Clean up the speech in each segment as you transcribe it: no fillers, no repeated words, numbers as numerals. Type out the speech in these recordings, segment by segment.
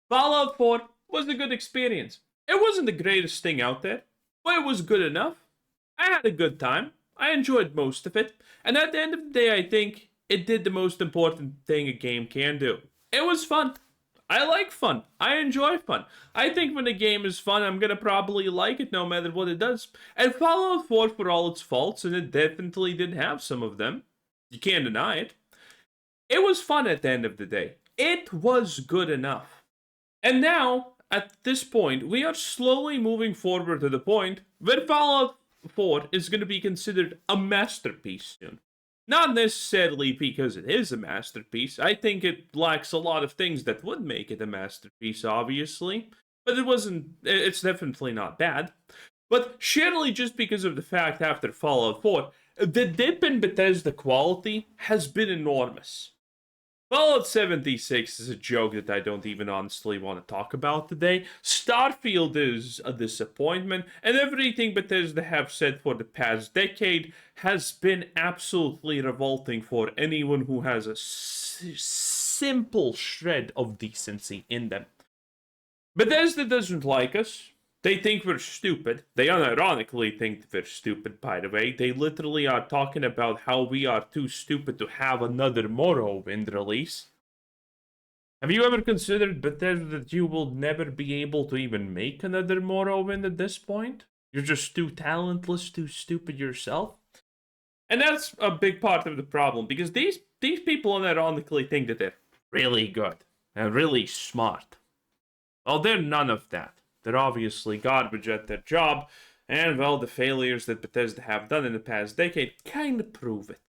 Fallout 4 was a good experience. It wasn't the greatest thing out there, but it was good enough. I had a good time. I enjoyed most of it. And at the end of the day, I think it did the most important thing a game can do. It was fun. I like fun. I enjoy fun. I think when a game is fun, I'm gonna probably like it no matter what it does. And Fallout 4, for all its faults, and it definitely did have some of them, you can't deny it, it was fun at the end of the day. It was good enough. And now, at this point, we are slowly moving forward to the point where Fallout 4 is going to be considered a masterpiece soon. Not necessarily because it is a masterpiece. I think it lacks a lot of things that would make it a masterpiece, obviously. But it's definitely not bad. But surely just because of the fact after Fallout 4, the dip in Bethesda quality has been enormous. Fallout 76 is a joke that I don't even honestly want to talk about today. Starfield is a disappointment, and everything Bethesda have said for the past decade has been absolutely revolting for anyone who has a simple shred of decency in them. Bethesda doesn't like us. They think we're stupid. They unironically think we're stupid, by the way. They literally are talking about how we are too stupid to have another Morrowind release. Have you ever considered, Bethesda, that you will never be able to even make another Morrowind at this point? You're just too talentless, too stupid yourself? And that's a big part of the problem, because these people unironically think that they're really good and really smart. Well, they're none of that. They're obviously garbage at their job, and well, the failures that Bethesda have done in the past decade kind of prove it.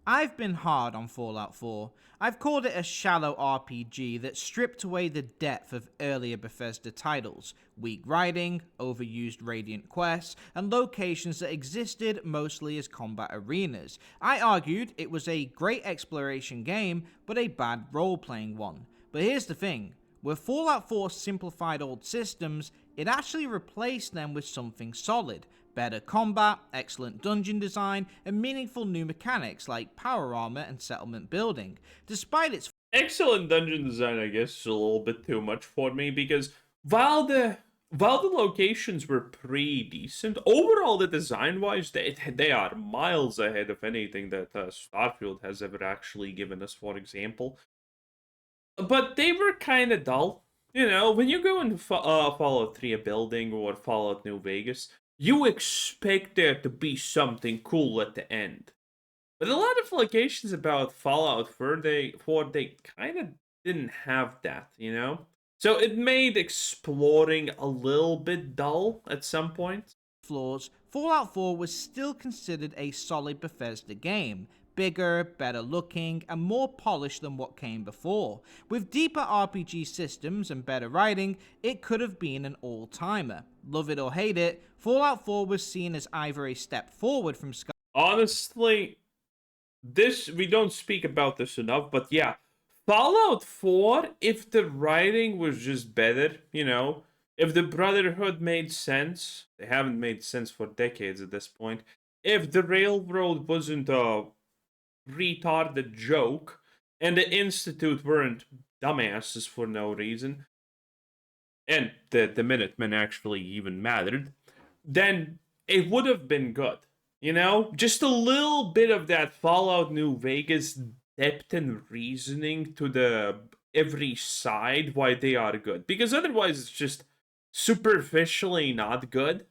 I've been hard on Fallout 4. I've called it a shallow RPG that stripped away the depth of earlier Bethesda titles, weak writing, overused Radiant quests, and locations that existed mostly as combat arenas. I argued it was a great exploration game, but a bad role-playing one. But here's the thing. Where Fallout 4 simplified old systems, it actually replaced them with something solid. Better combat, excellent dungeon design, and meaningful new mechanics like power armor and settlement building. Despite its Excellent dungeon design, I guess, is a little bit too much for me, because while the locations were pretty decent, overall, the design-wise, they are miles ahead of anything that Starfield has ever actually given us, for example. But they were kind of dull. You know, when you go into Fallout 3 a building or Fallout New Vegas, you expect there to be something cool at the end. But a lot of locations about Fallout 4, they kind of didn't have that, you know? So it made exploring a little bit dull at some point. flaws, Fallout 4 was still considered a solid Bethesda game. Bigger, better looking, and more polished than what came before. With deeper RPG systems and better writing, it could have been an all-timer. Love it or hate it, Fallout 4 was seen as either a step forward from Sky. Honestly, we don't speak about this enough, but yeah, Fallout 4, if the writing was just better, you know, if the Brotherhood made sense, they haven't made sense for decades at this point, if the Railroad wasn't a retarded joke, and the Institute weren't dumbasses for no reason, and the Minutemen actually even mattered, then it would have been good. You know? Just a little bit of that Fallout New Vegas depth and reasoning to the every side why they are good. Because otherwise it's just superficially not good.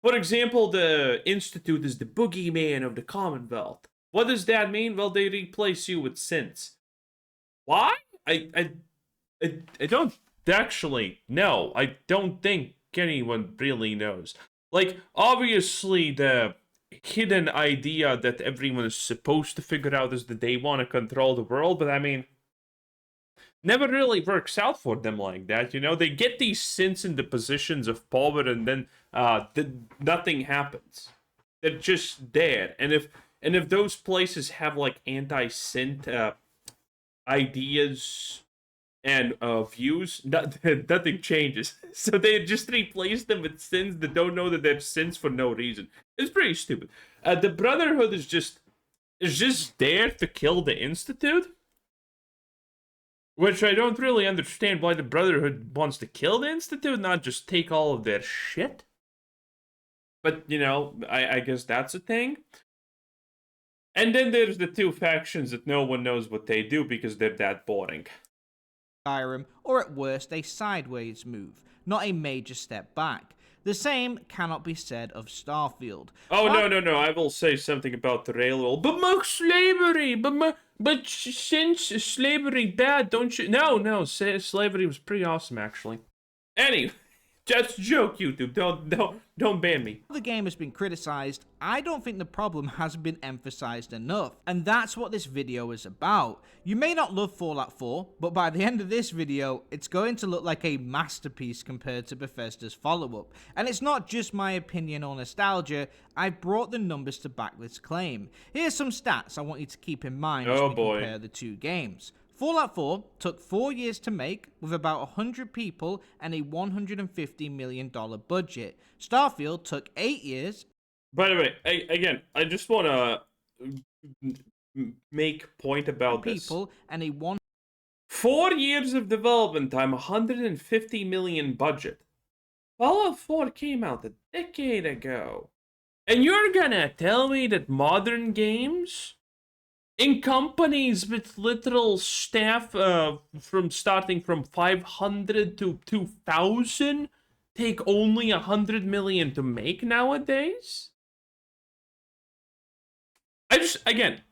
For example, the Institute is the boogeyman of the Commonwealth. What does that mean? Well, they replace you with synths. Why? I don't actually know. I don't think anyone really knows. Like, obviously, the hidden idea that everyone is supposed to figure out is that they want to control the world, but I mean, never really works out for them like that, you know? They get these synths in the positions of power, and then nothing happens. They're just there. And if those places have like anti-synth ideas and views, nothing changes. So they just replace them with synths that don't know that they're synths for no reason. It's pretty stupid. The Brotherhood is just there to kill the Institute, Which I don't really understand why the Brotherhood wants to kill the Institute, not just take all of their shit. But, I guess that's a thing. And then there's the two factions that no one knows what they do because they're that boring. Skyrim, or at worst a sideways move, not a major step back. The same cannot be said of Starfield. Oh, no, I will say something about the railroad. But more slavery! But since slavery bad, don't you... No, slavery was pretty awesome, actually. Anyway, just a joke, YouTube. Don't ban me. The game has been criticized. I don't think the problem has been emphasized enough, and that's what this video is about. You may not love Fallout 4, but by the end of this video, it's going to look like a masterpiece compared to Bethesda's follow-up. And it's not just my opinion or nostalgia, I've brought the numbers to back this claim. Here's some stats I want you to keep in mind as we compare the two games. Fallout 4 took 4 years to make, with about 100 people and a $150 million budget. Starfield took 8 years. By the way, again, I just want to make point about people this. And a 4 years of development time, 150 million budget. Fallout 4 came out a decade ago. And you're gonna tell me that modern games in companies with literal staff from starting from 500 to 2,000 take only 100 million to make nowadays? Again,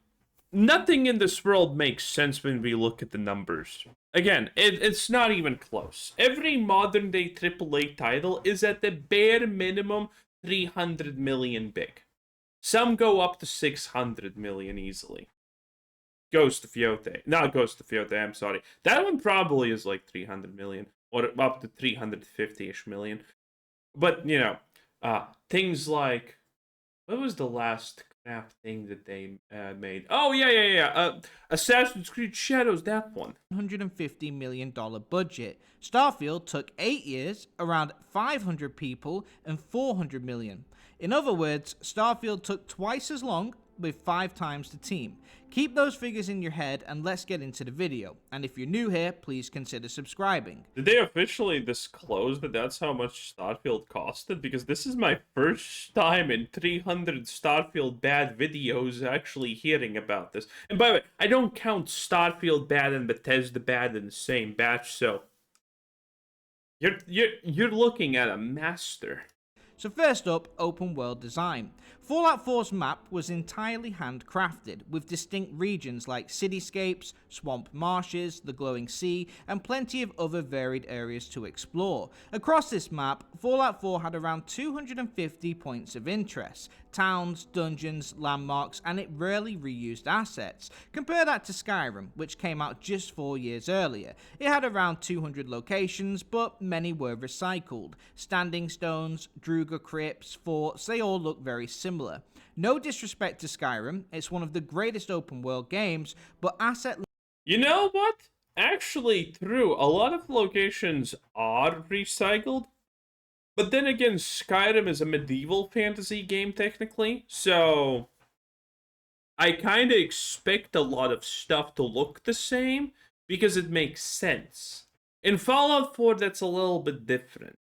nothing in this world makes sense when we look at the numbers. Again, it's not even close. Every modern day AAA title is at the bare minimum 300 million big. Some go up to 600 million easily. Not Ghost of Fiote, I'm sorry. That one probably is like 300 million, or up to 350-ish million. But, things like, what was the last crap thing that they made? Oh, yeah. Assassin's Creed Shadows, that one. $150 million budget. Starfield took 8 years, around 500 people, and 400 million. In other words, Starfield took twice as long, with 5 times the team. Keep those figures in your head and let's get into the video. And if you're new here, please consider subscribing. Did they officially disclose that that's how much Starfield costed? Because this is my first time in 300 Starfield bad videos actually hearing about this. And by the way, I don't count Starfield bad and Bethesda bad in the same batch, so you're looking at a master. So first up, open world design. Fallout 4's map was entirely handcrafted, with distinct regions like cityscapes, swamp marshes, the glowing sea, and plenty of other varied areas to explore. Across this map, Fallout 4 had around 250 points of interest, towns, dungeons, landmarks, and it rarely reused assets. Compare that to Skyrim, which came out just 4 years earlier. It had around 200 locations, but many were recycled. Standing stones, Druga crypts, forts, they all look very similar. No disrespect to Skyrim, it's one of the greatest open world games, but asset... You know what? Actually, true. A lot of locations are recycled. But then again, Skyrim is a medieval fantasy game, technically. So I kind of expect a lot of stuff to look the same because it makes sense. In Fallout 4, that's a little bit different.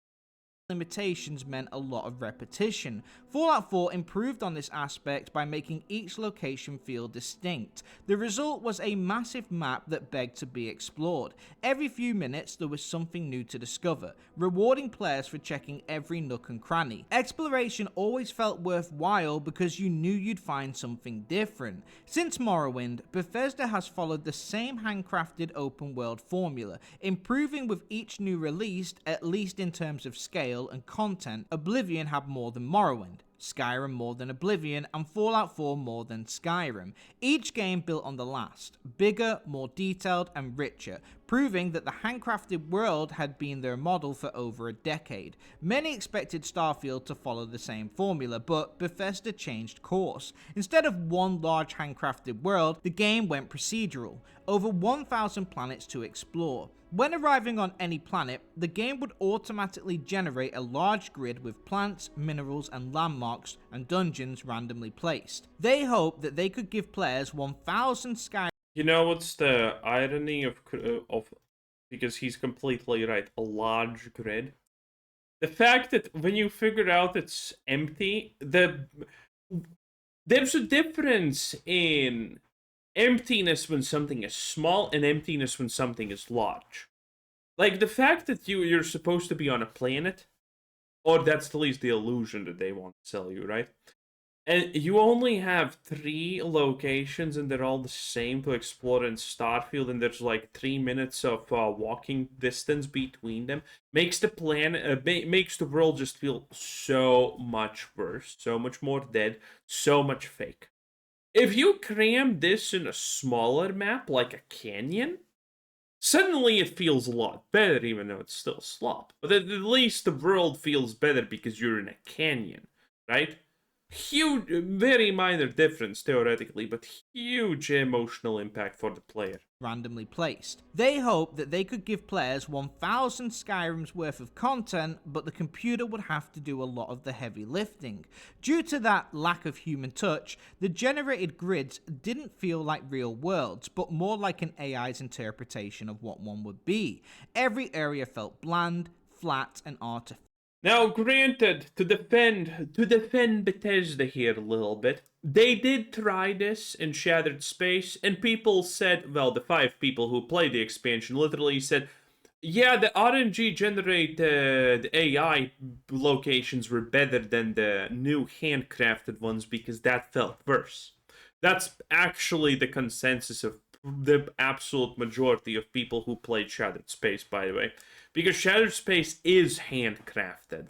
Limitations meant a lot of repetition. Fallout 4 improved on this aspect by making each location feel distinct. The result was a massive map that begged to be explored. Every few minutes there was something new to discover, rewarding players for checking every nook and cranny. Exploration always felt worthwhile because you knew you'd find something different. Since Morrowind, Bethesda has followed the same handcrafted open world formula, improving with each new release, at least in terms of scale and content. Oblivion had more than Morrowind, Skyrim more than Oblivion, and Fallout 4 more than Skyrim. Each game built on the last, bigger, more detailed, and richer, proving that the handcrafted world had been their model for over a decade. Many expected Starfield to follow the same formula, but Bethesda changed course. Instead of one large handcrafted world, the game went procedural, over 1,000 planets to explore. When arriving on any planet, the game would automatically generate a large grid with plants, minerals, and landmarks and dungeons randomly placed. They hoped that they could give players 1,000 Skyrim You know what's the irony of because he's completely right. A large grid. The fact that when you figure out it's empty, there's a difference in emptiness when something is small and emptiness when something is large. Like the fact that you're supposed to be on a planet, or that's at least the illusion that they want to sell you, right? And you only have 3 locations, and they're all the same to explore in Starfield. And there's like 3 minutes of walking distance between them. Makes the makes the world just feel so much worse, so much more dead, so much fake. If you cram this in a smaller map, like a canyon, suddenly it feels a lot better, even though it's still slop. But at least the world feels better because you're in a canyon, right? Huge, very minor difference theoretically, but huge emotional impact for the player. Randomly placed. They hoped that they could give players 1,000 Skyrim's worth of content, but the computer would have to do a lot of the heavy lifting. Due to that lack of human touch, the generated grids didn't feel like real worlds, but more like an AI's interpretation of what one would be. Every area felt bland, flat, and artificial. Now, granted, to defend Bethesda here a little bit, they did try this in Shattered Space, and people said, well, the 5 people who played the expansion literally said, yeah, the RNG generated AI locations were better than the new handcrafted ones because that felt worse. That's actually the consensus of the absolute majority of people who played Shattered Space, by the way. Because Shattered Space is handcrafted.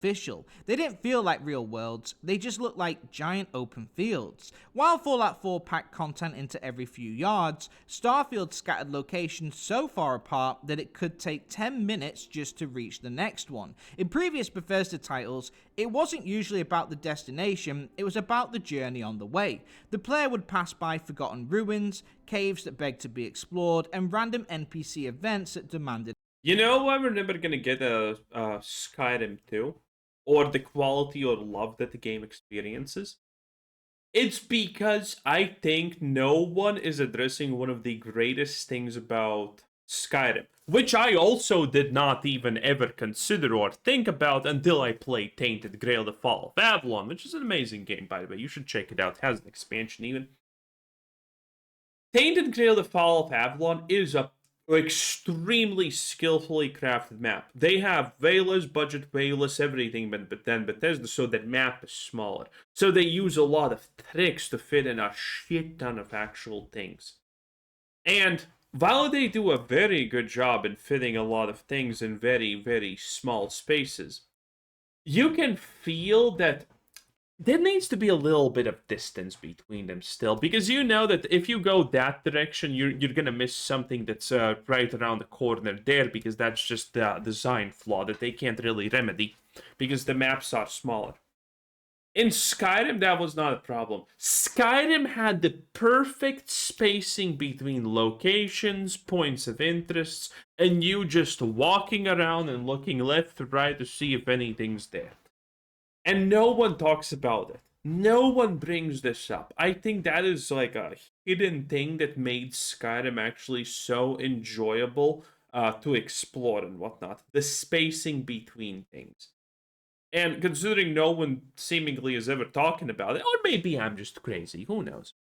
They didn't feel like real worlds, they just looked like giant open fields. While Fallout 4 packed content into every few yards, Starfield scattered locations so far apart that it could take 10 minutes just to reach the next one. In previous Bethesda titles, it wasn't usually about the destination, it was about the journey on the way. The player would pass by forgotten ruins, caves that begged to be explored, and random NPC events that demanded. You know, I'm never gonna get a Skyrim 2, or the quality or love that the game experiences. It's because I think no one is addressing one of the greatest things about Skyrim, which I also did not even ever consider or think about until I played Tainted Grail: The Fall of Avalon, which is an amazing game, by the way. You should check it out. It has an expansion even. Tainted Grail: The Fall of Avalon is a extremely skillfully crafted map. They have way less budget, way less everything than Bethesda, so that map is smaller. So they use a lot of tricks to fit in a shit ton of actual things. And while they do a very good job in fitting a lot of things in very, very small spaces, you can feel that there needs to be a little bit of distance between them still, because you know that if you go that direction, you're gonna miss something that's right around the corner there, because that's just the design flaw that they can't really remedy, because the maps are smaller. In Skyrim, that was not a problem. Skyrim had the perfect spacing between locations, points of interest, and you just walking around and looking left to right to see if anything's there. And no one talks about it. No one brings this up. I think that is like a hidden thing that made Skyrim actually so enjoyable to explore and whatnot. The spacing between things. And considering no one seemingly is ever talking about it, or maybe I'm just crazy, who knows?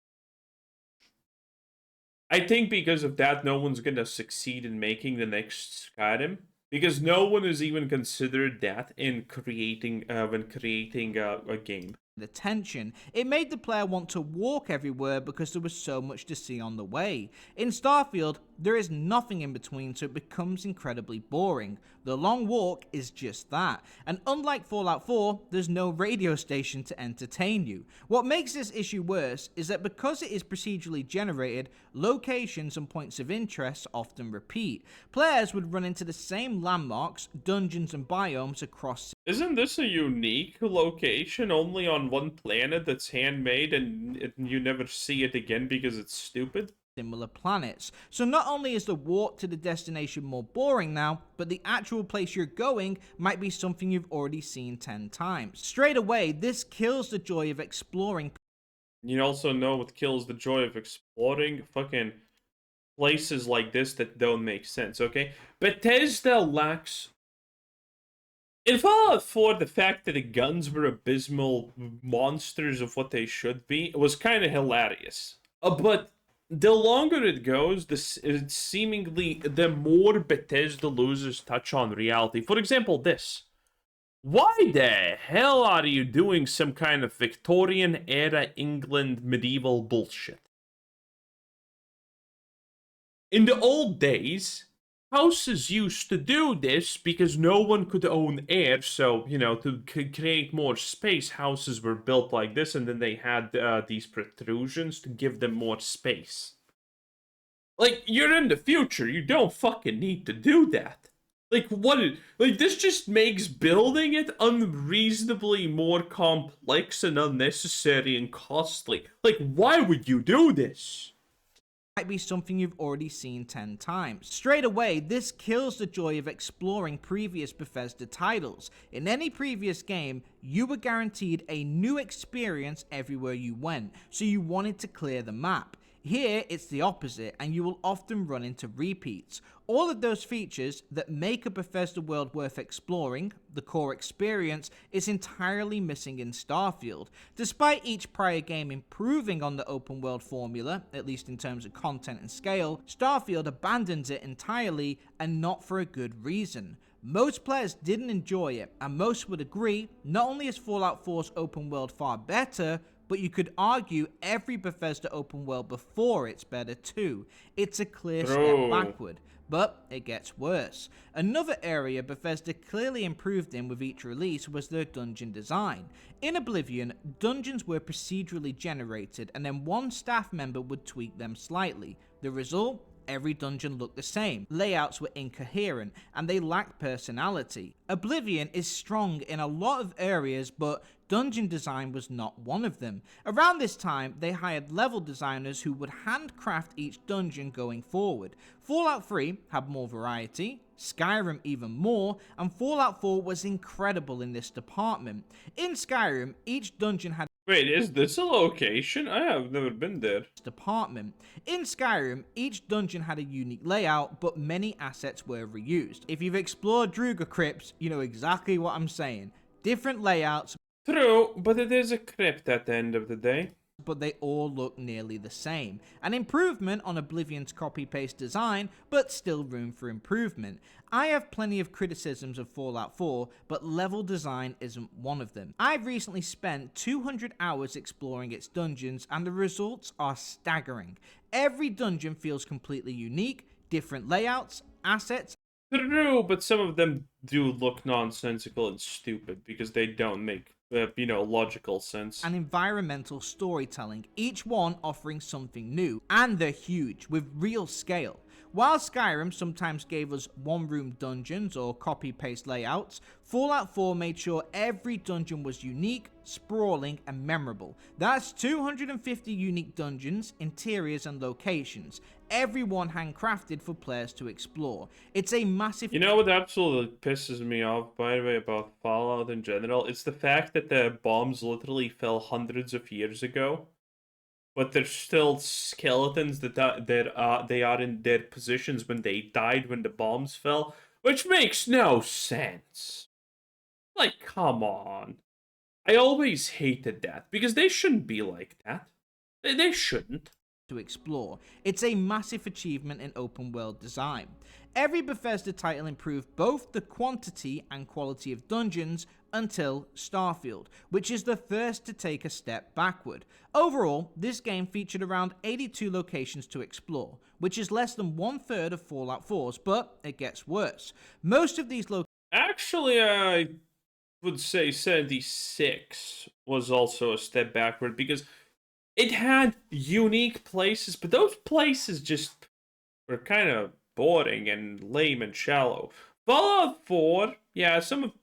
I think because of that, no one's gonna succeed in making the next Skyrim. Because no one has even considered that in creating when creating a game. The tension. It made the player want to walk everywhere because there was so much to see on the way. In Starfield, there is nothing in between, so it becomes incredibly boring. The long walk is just that. And unlike Fallout 4, there's no radio station to entertain you. What makes this issue worse is that because it is procedurally generated, locations and points of interest often repeat. Players would run into the same landmarks, dungeons, and biomes across. Isn't this a unique location only on one planet that's handmade and you never see it again because it's stupid? Similar planets. So not only is the walk to the destination more boring now, but the actual place you're going might be something you've already seen 10 times. Straight away, this kills the joy of exploring. You also know what kills the joy of exploring? Fucking places like this that don't make sense, okay? Bethesda lacks. In Fallout 4, the fact that the guns were abysmal monsters of what they should be was kind of hilarious. But the longer it goes, it's seemingly the more Bethesda loses touch on reality. For example, this. Why the hell are you doing some kind of Victorian era England medieval bullshit? In the old days, houses used to do this because no one could own air, so, to create more space, houses were built like this, and then they had these protrusions to give them more space. Like, you're in the future, you don't fucking need to do that. Like, this just makes building it unreasonably more complex and unnecessary and costly. Like, why would you do this? Might be something you've already seen 10 times. Straight away, this kills the joy of exploring previous Bethesda titles. In any previous game, you were guaranteed a new experience everywhere you went, so you wanted to clear the map. Here, it's the opposite, and you will often run into repeats. All of those features that make a Bethesda world worth exploring, the core experience, is entirely missing in Starfield. Despite each prior game improving on the open world formula, at least in terms of content and scale, Starfield abandons it entirely, and not for a good reason. Most players didn't enjoy it, and most would agree, not only is Fallout 4's open world far better, but you could argue every Bethesda open world before it's better too. It's a clear step backward, but it gets worse. Another area Bethesda clearly improved in with each release was their dungeon design. In Oblivion, dungeons were procedurally generated, and then one staff member would tweak them slightly. The result? Every dungeon looked the same, layouts were incoherent, and they lacked personality. Oblivion is strong in a lot of areas, but dungeon design was not one of them. Around this time, they hired level designers who would handcraft each dungeon going forward. Fallout 3 had more variety, Skyrim even more, and Fallout 4 was incredible in this department. In Skyrim, each dungeon had Wait, is this a location? I have never been there. department. In Skyrim, each dungeon had a unique layout, but many assets were reused. If you've explored Druga crypts, you know exactly what I'm saying. Different layouts, True, but it is a crypt at the end of the day. but they all look nearly the same. An improvement on Oblivion's copy-paste design, but still room for improvement. I have plenty of criticisms of Fallout 4, but level design isn't one of them. I've recently spent 200 hours exploring its dungeons, and the results are staggering. Every dungeon feels completely unique, different layouts, assets, True, but some of them do look nonsensical and stupid because they don't make, logical sense. and environmental storytelling, each one offering something new, and they're huge, with real scale. While Skyrim sometimes gave us one-room dungeons or copy-paste layouts, Fallout 4 made sure every dungeon was unique, sprawling, and memorable. That's 250 unique dungeons, interiors, and locations, every one handcrafted for players to explore. It's a massive You know what absolutely pisses me off, by the way, about Fallout in general? It's the fact that the bombs literally fell hundreds of years ago, but there's still skeletons they are in their positions when they died when the bombs fell, which makes no sense. Like, come on. I always hated that, because they shouldn't be like that. They shouldn't. to explore. It's a massive achievement in open world design. Every Bethesda title improved both the quantity and quality of dungeons until Starfield, which is the first to take a step backward. Overall, this game featured around 82 locations to explore, which is less than 1/3 of Fallout 4's, but it gets worse. Most of these locations Actually, I would say 76 was also a step backward, because it had unique places, but those places just were kind of boring and lame and shallow. Fallout 4, yeah,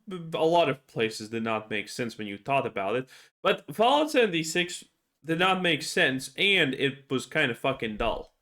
a lot of places did not make sense when you thought about it, but Fallout 76 did not make sense, and it was kind of fucking dull.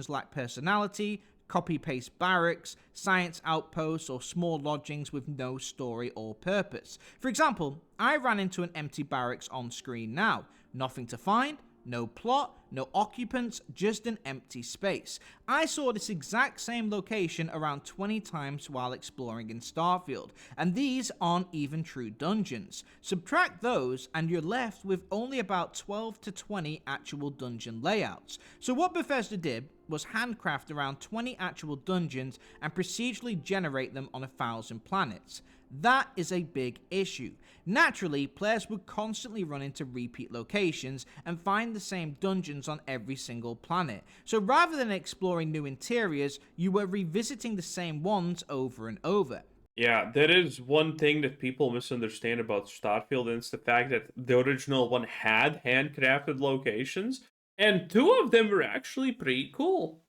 lack personality, copy-paste barracks, science outposts, or small lodgings with no story or purpose. For example, I ran into an empty barracks on screen now. Nothing to find, no plot, no occupants, just an empty space. I saw this exact same location around 20 times while exploring in Starfield, and these aren't even true dungeons. Subtract those and you're left with only about 12 to 20 actual dungeon layouts. So what Bethesda did was handcraft around 20 actual dungeons and procedurally generate them on 1,000 planets. That is a big issue. Naturally, players would constantly run into repeat locations and find the same dungeons on every single planet. So rather than exploring new interiors, you were revisiting the same ones over and over. Yeah, that is one thing that people misunderstand about Starfield, and it's the fact that the original one had handcrafted locations, and 2 of them were actually pretty cool.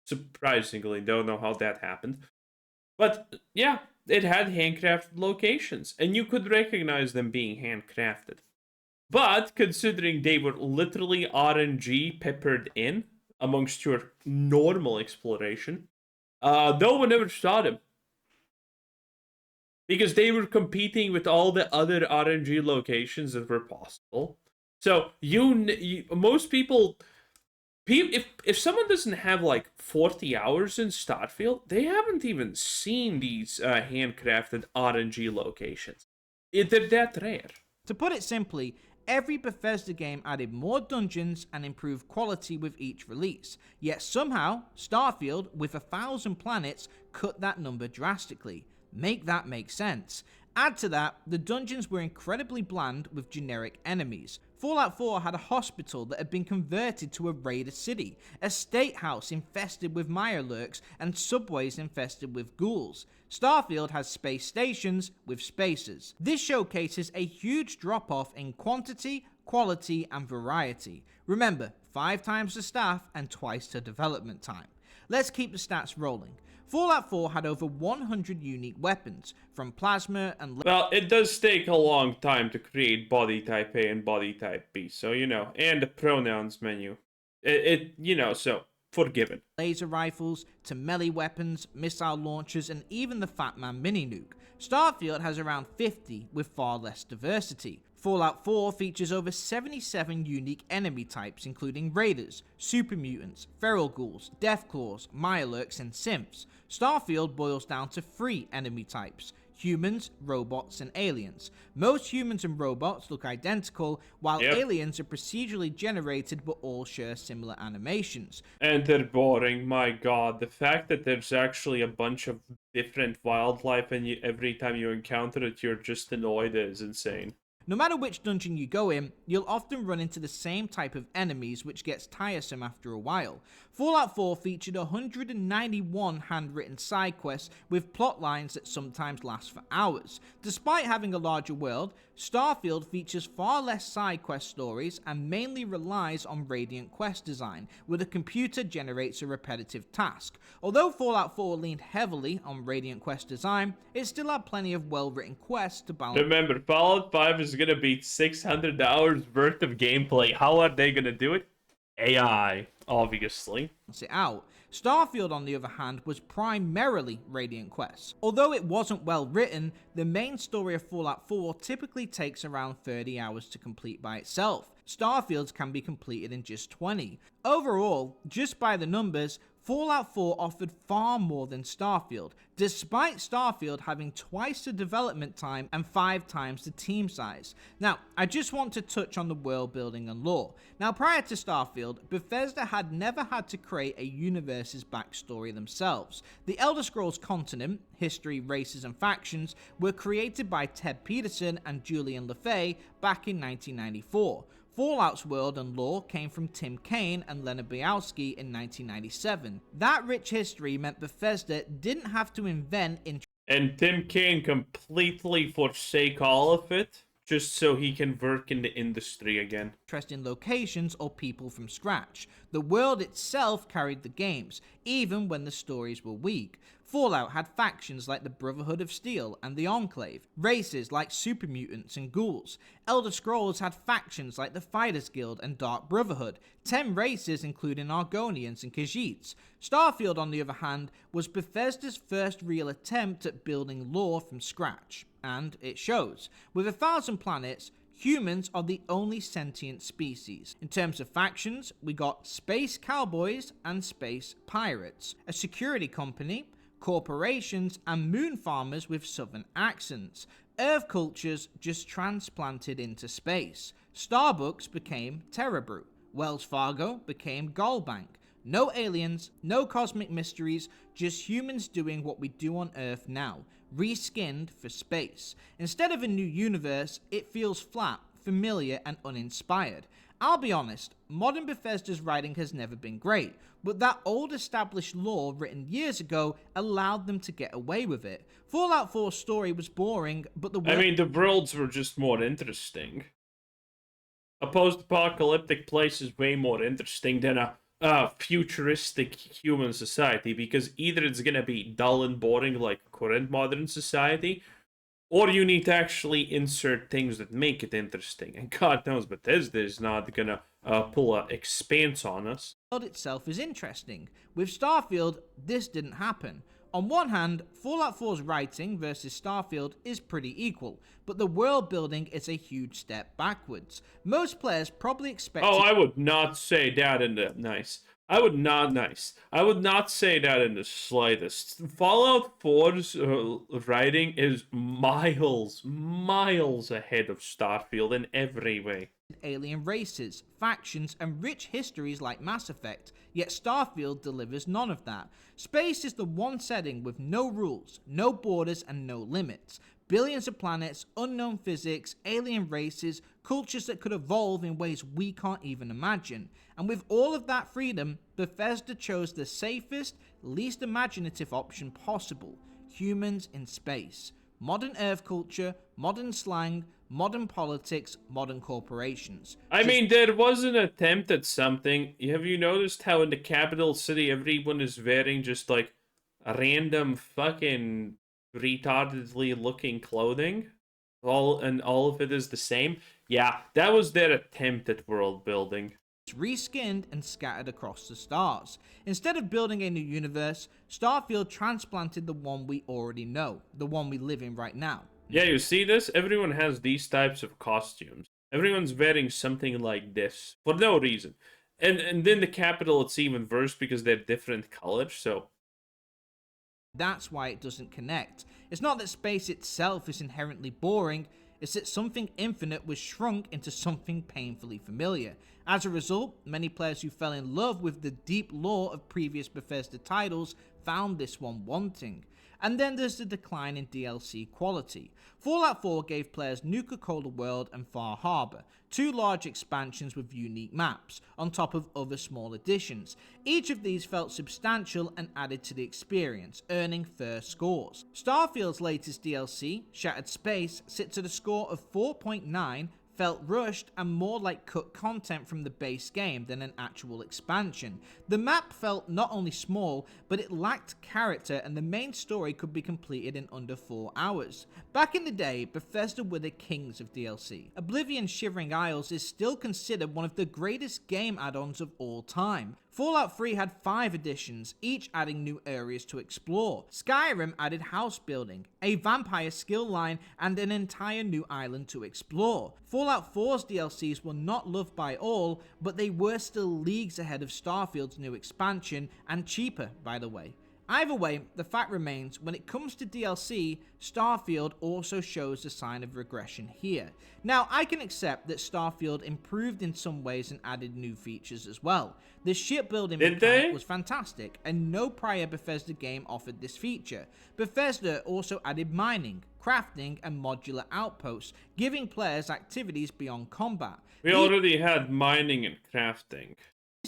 Surprisingly, don't know how that happened. But yeah, it had handcrafted locations, and you could recognize them being handcrafted. But considering they were literally RNG peppered in amongst your normal exploration, no one ever saw them. Because they were competing with all the other RNG locations that were possible. So most people, if someone doesn't have like 40 hours in Starfield, they haven't even seen these handcrafted RNG locations. They're that rare. To put it simply, every Bethesda game added more dungeons and improved quality with each release. Yet somehow, Starfield, with 1,000 planets, cut that number drastically. Make that make sense. Add to that, the dungeons were incredibly bland with generic enemies. Fallout 4 had a hospital that had been converted to a raider city, a state house infested with mirelurks, and subways infested with ghouls. Starfield has space stations with spacers. This showcases a huge drop-off in quantity, quality, and variety. Remember, 5 times the staff and twice the development time. Let's keep the stats rolling. Fallout 4 had over 100 unique weapons, from plasma and... Well, it does take a long time to create body type A and body type B, so and the pronouns menu. So forgiven. Laser rifles, to melee weapons, missile launchers, and even the Fat Man mini nuke. Starfield has around 50 with far less diversity. Fallout 4 features over 77 unique enemy types, including raiders, super mutants, feral ghouls, deathclaws, mirelurks, and synths. Starfield boils down to 3 enemy types: humans, robots, and aliens. Most humans and robots look identical, while aliens are procedurally generated but all share similar animations. And they're boring, my god. The fact that there's actually a bunch of different wildlife and every time you encounter it you're just annoyed is insane. No matter which dungeon you go in, you'll often run into the same type of enemies, which gets tiresome after a while. Fallout 4 featured 191 handwritten side quests with plot lines that sometimes last for hours. Despite having a larger world, Starfield features far less side quest stories and mainly relies on Radiant quest design, where the computer generates a repetitive task. Although Fallout 4 leaned heavily on Radiant quest design, it still had plenty of well-written quests to balance. Remember, Fallout 5 is gonna be 600 hours worth of gameplay. How are they gonna do it? AI, obviously. It out. Starfield, on the other hand, was primarily Radiant quests. Although it wasn't well written, the main story of Fallout 4 typically takes around 30 hours to complete by itself. Starfield's can be completed in just 20. Overall, just by the numbers, Fallout 4 offered far more than Starfield, despite Starfield having twice the development time and 5 times the team size. Now, I just want to touch on the world building and lore. Now, prior to Starfield, Bethesda had never had to create a universe's backstory themselves. The Elder Scrolls Continent, History, Races, and Factions were created by Ted Peterson and Julian LeFay back in 1994. Fallout's world and lore came from Tim Kaine and Leonard Bialski in 1997. That rich history meant Bethesda didn't have to invent and Tim Kaine completely forsake all of it just so he can work in the industry again. Interesting locations or people from scratch. The world itself carried the games, even when the stories were weak. Fallout had factions like the Brotherhood of Steel and the Enclave, races like super mutants and ghouls. Elder Scrolls had factions like the Fighters Guild and Dark Brotherhood, 10 races including Argonians and Khajiits. Starfield, on the other hand, was Bethesda's first real attempt at building lore from scratch, and it shows. With 1,000 planets, humans are the only sentient species. In terms of factions, we got space cowboys and space pirates, a security company, corporations, and moon farmers with southern accents. Earth cultures just transplanted into space. Starbucks became Terrabrew. Wells Fargo became Gallbank. No aliens, no cosmic mysteries, just humans doing what we do on Earth now, reskinned for space. Instead of a new universe, it feels flat, familiar, and uninspired. I'll be honest, modern Bethesda's writing has never been great, but that old established lore written years ago allowed them to get away with it. Fallout 4's story was boring, but the the worlds were just more interesting. A post-apocalyptic place is way more interesting than a futuristic human society, because either it's gonna be dull and boring like current modern society, or you need to actually insert things that make it interesting. And God knows Bethesda is not gonna pull an expanse on us. world itself is interesting. With Starfield, this didn't happen. On one hand, Fallout 4's writing versus Starfield is pretty equal, but the world building is a huge step backwards. Most players probably expect. Oh, I would not say that in the I would not say that in the slightest. Fallout 4's writing is miles ahead of Starfield in every way. Alien races, factions, and rich histories like Mass Effect, yet Starfield delivers none of that. Space is the one setting with no rules, no borders, and no limits. Billions of planets, unknown physics, alien races, cultures that could evolve in ways we can't even imagine. And with all of that freedom, Bethesda chose the safest, least imaginative option possible: humans in space. Modern Earth culture, modern slang, modern politics, modern corporations. There was an attempt at something. Have you noticed how in the capital city everyone is wearing just like random fucking retardedly looking clothing? All of it is the same? Yeah, that was their attempt at world building. Reskinned and scattered across the stars. Instead of building a new universe, Starfield transplanted the one we already know, the one we live in right now. Yeah, you see this? Everyone has these types of costumes. Everyone's wearing something like this for no reason. And then the capital, it's even worse because they're different colors, so... That's why it doesn't connect. It's not that space itself is inherently boring, it's that something infinite was shrunk into something painfully familiar. As a result, many players who fell in love with the deep lore of previous Bethesda titles found this one wanting. And then there's the decline in DLC quality. Fallout 4 gave players Nuka-Cola World and Far Harbor, two large expansions with unique maps, on top of other small additions. Each of these felt substantial and added to the experience, earning fair scores. Starfield's latest DLC, Shattered Space, sits at a score of 4.9, felt rushed and more like cut content from the base game than an actual expansion. The map felt not only small, but it lacked character, and the main story could be completed in under 4 hours. Back in the day, Bethesda were the kings of DLC. Oblivion's Shivering Isles is still considered one of the greatest game add-ons of all time. Fallout 3 had 5 additions, each adding new areas to explore. Skyrim added house building, a vampire skill line, and an entire new island to explore. Fallout 4's DLCs were not loved by all, but they were still leagues ahead of Starfield's new expansion, and cheaper, by the way. Either way, the fact remains, when it comes to DLC, Starfield also shows a sign of regression here. Now, I can accept that Starfield improved in some ways and added new features as well. The shipbuilding mechanic was fantastic, and no prior Bethesda game offered this feature. Bethesda also added mining, crafting, and modular outposts, giving players activities beyond combat. We already had mining and crafting.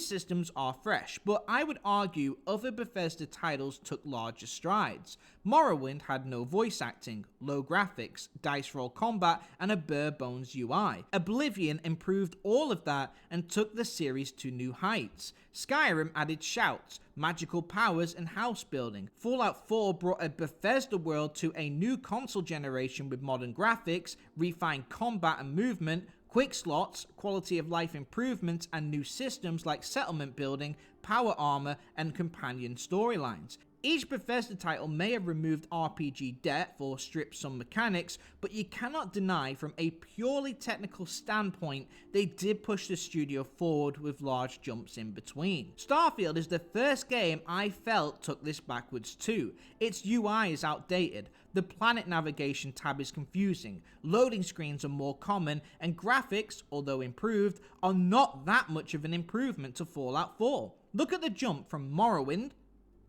Systems are fresh, but I would argue other Bethesda titles took larger strides. Morrowind had no voice acting, low graphics, dice roll combat, and a bare bones UI. Oblivion improved all of that and took the series to new heights. Skyrim added shouts, magical powers, and house building. Fallout 4 brought a Bethesda world to a new console generation with modern graphics, refined combat and movement, quick slots, quality of life improvements, and new systems like settlement building, power armor, and companion storylines. Each Bethesda title may have removed RPG depth or stripped some mechanics, but you cannot deny from a purely technical standpoint, they did push the studio forward with large jumps in between. Starfield is the first game I felt took this backwards too. Its UI is outdated, the planet navigation tab is confusing, loading screens are more common, and graphics, although improved, are not that much of an improvement to Fallout 4. Look at the jump from Morrowind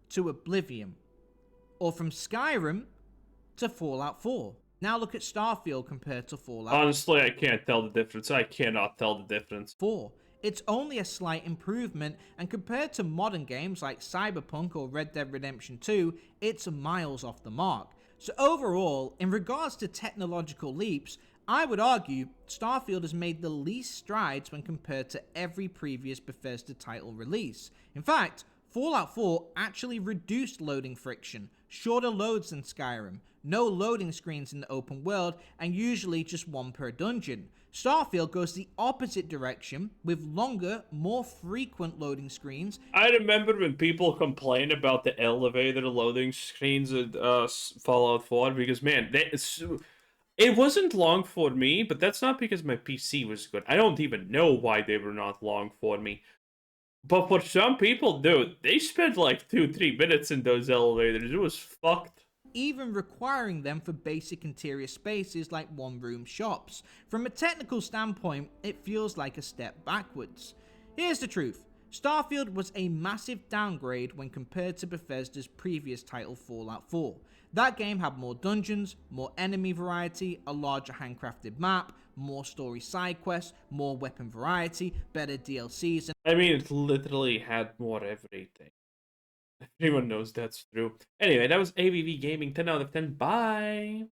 to Oblivion, or from Skyrim to Fallout 4. Now look at Starfield compared to Fallout Honestly, I can't tell the difference. I cannot tell the difference. 4. It's only a slight improvement, and compared to modern games like Cyberpunk or Red Dead Redemption 2, it's miles off the mark. So overall, in regards to technological leaps, I would argue Starfield has made the least strides when compared to every previous Bethesda title release. In fact, Fallout 4 actually reduced loading friction, shorter loads than Skyrim, no loading screens in the open world, and usually just one per dungeon. Starfield goes the opposite direction, with longer, more frequent loading screens. I remember when people complain about the elevator loading screens at Fallout 4, because man, it wasn't long for me, but that's not because my PC was good. I don't even know why they were not long for me. But for some people, dude, they spent like 2-3 minutes in those elevators. It was fucked. Even requiring them for basic interior spaces like one-room shops. From a technical standpoint, it feels like a step backwards. Here's the truth. Starfield was a massive downgrade when compared to Bethesda's previous title Fallout 4. That game had more dungeons, more enemy variety, a larger handcrafted map, more story side quests, more weapon variety, better DLCs, and I mean, it literally had more everything. Everyone knows that's true. Anyway, that was AVV Gaming 10 out of 10. Bye!